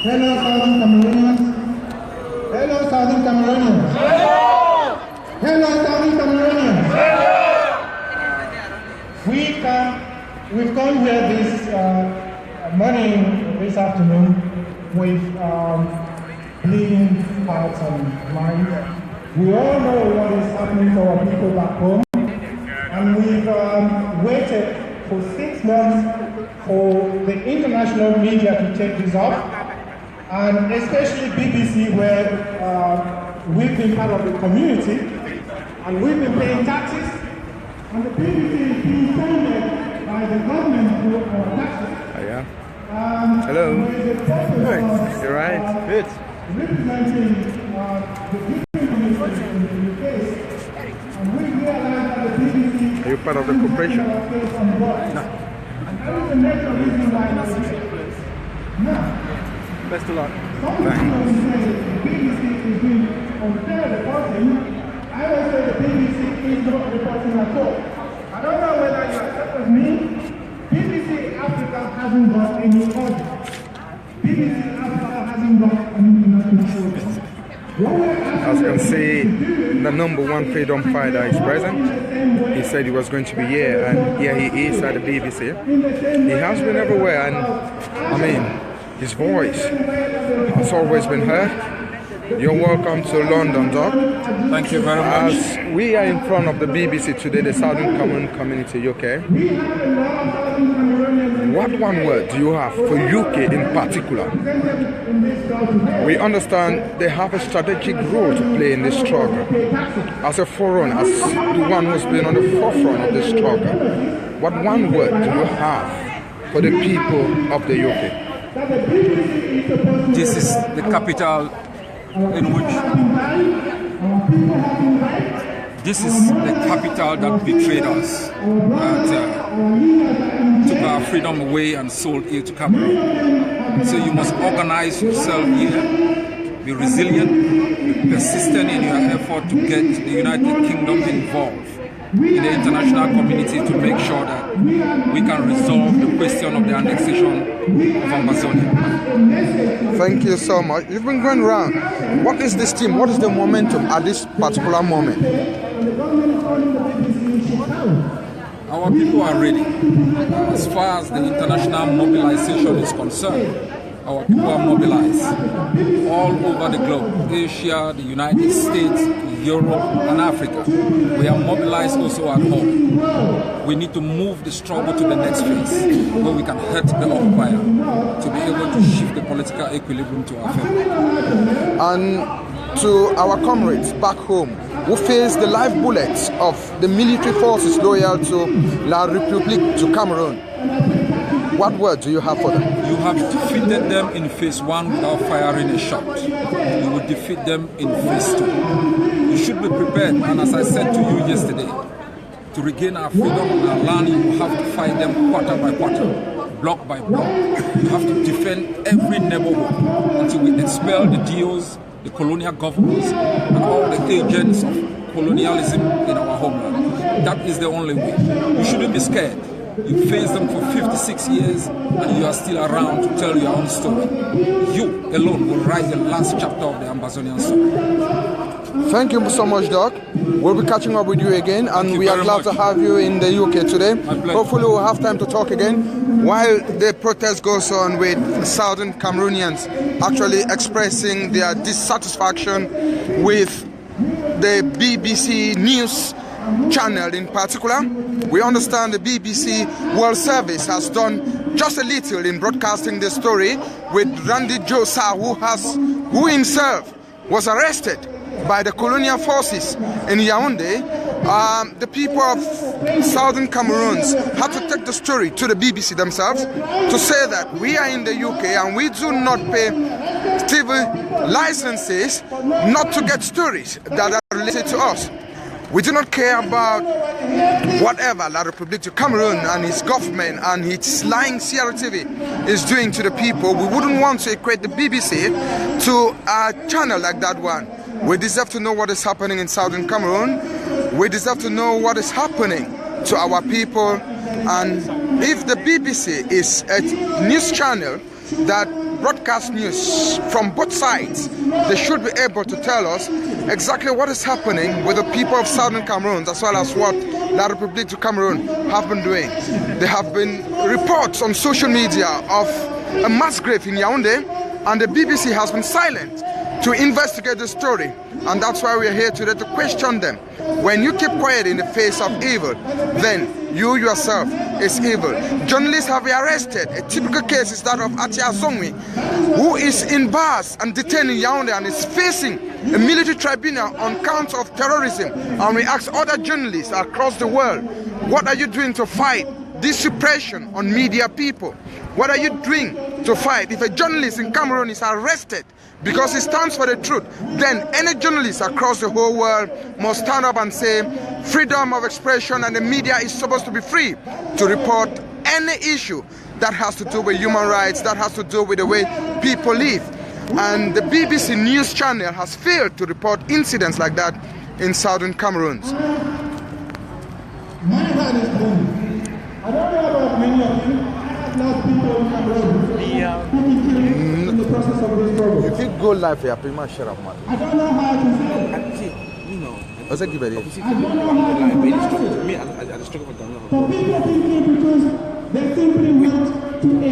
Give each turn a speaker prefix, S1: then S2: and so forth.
S1: Hello, Southern Cameroonians. Hello, Southern Cameroonians. Hello, Southern Cameroonians. We've come here this morning, this afternoon, with bleeding hearts and minds. We all know what is happening to our people back home, and we've waited for 6 months for the international media to take this up, and especially BBC, where we've been part of the community, and we've been paying taxes, and the BBC is being funded by the government through our taxes.
S2: Oh, yeah. Hello. Hi. You're right. Good.
S1: Representing the different communities in the UK, and we realize that the BBC
S2: Are you part of the corporation?
S1: No. And that is the major reason why we're here. Now,
S2: Best of luck.
S1: some people will say the BBC is being unfair reporting. I will say the BBC is not reporting at all. I don't know whether you accept with me. BBC Africa hasn't got any audit. BBC Africa hasn't got any international audit.
S2: As you can see, the #1 freedom fighter is present. He said he was going to be here, and here he is at the BBC. He has been everywhere, and I mean, his voice has always been heard. You're welcome to London, Doc.
S3: Thank you very much.
S2: As we are in front of the BBC today, the Southern Cameroon Community UK. What one word do you have for UK in particular? We understand they have a strategic role to play in this struggle. As a forerunner, as the one who's been on the forefront of this struggle, what one word do you have for the people of the UK?
S3: This is the capital in which that betrayed us, that took our freedom away and sold it to Cameroon. So you must organize yourself here, be resilient, be persistent in your effort to get the United Kingdom involved in the international community to make sure that we can resolve the question of the annexation of Amazonia.
S2: Thank you so much. You've been going around. What is this team? What is the momentum at this particular moment?
S3: Our people are ready. As far as the international mobilization is concerned, our people are mobilized all over the globe, Asia, the United States, Europe, and Africa. We are mobilized also at home. We need to move the struggle to the next phase, where we can hurt the occupier to be able to shift the political equilibrium to our favor.
S2: And to our comrades back home who face the live bullets of the military forces loyal to La République to Cameroon, what word do you have for them?
S3: You have defeated them in phase 1 without firing a shot. You will defeat them in phase 2. You should be prepared, and as I said to you yesterday, to regain our freedom and our land, you have to fight them quarter by quarter, block by block. You have to defend every neighborhood until we expel the DOs, the colonial governments, and all the agents of colonialism in our homeland. That is the only way. You shouldn't be scared. You faced them for 56 years and you are still around to tell your own story. You alone will write the last chapter of the Amazonian story.
S2: Thank you so much, Doc. We'll be catching up with you again, and we are glad to have you in the UK today. Hopefully we'll have time to talk again while the protest goes on, with Southern Cameroonians actually expressing their dissatisfaction with the BBC News channel in particular. We understand the BBC World Service has done just a little in broadcasting the story with Randy Josa, who himself was arrested by the colonial forces in Yaoundé. The people of Southern Cameroons had to take the story to the BBC themselves to say that we are in the UK and we do not pay TV licenses not to get stories that are related to us. We do not care about whatever La République du Cameroon and its government and its lying CRTV is doing to the people. We wouldn't want to equate the BBC to a channel like that one. We deserve to know what is happening in Southern Cameroon. We deserve to know what is happening to our people. And if the BBC is a news channel that broadcast news from both sides. They should be able to tell us exactly what is happening with the people of Southern Cameroon, as well as what La République du Cameroon have been doing. There have been reports on social media of a mass grave in Yaoundé, and the BBC has been silent to investigate the story, and that's why we are here today to question them. When you keep quiet in the face of evil, then you yourself is evil. Journalists have been arrested. A typical case is that of Atia Zongwi, who is in bars and detained in Yaoundé and is facing a military tribunal on counts of terrorism. And we ask other journalists across the world, what are you doing to fight this suppression on media people? What are you doing to fight? If a journalist in Cameroon is arrested because he stands for the truth, then any journalist across the whole world must stand up and say freedom of expression, and the media is supposed to be free to report any issue that has to do with human rights, that has to do with the way people live. And the BBC News channel has failed to report incidents like that in Southern Cameroon.
S1: My heart is moving. I don't know about many of you. I have lost people in Cameroon who became killed in the process of this struggle.
S2: If you go live here, pretty much shut up, man.
S1: I don't know how to feel.
S2: What's that give it?
S1: I don't know how to feel. For people being because they simply went to a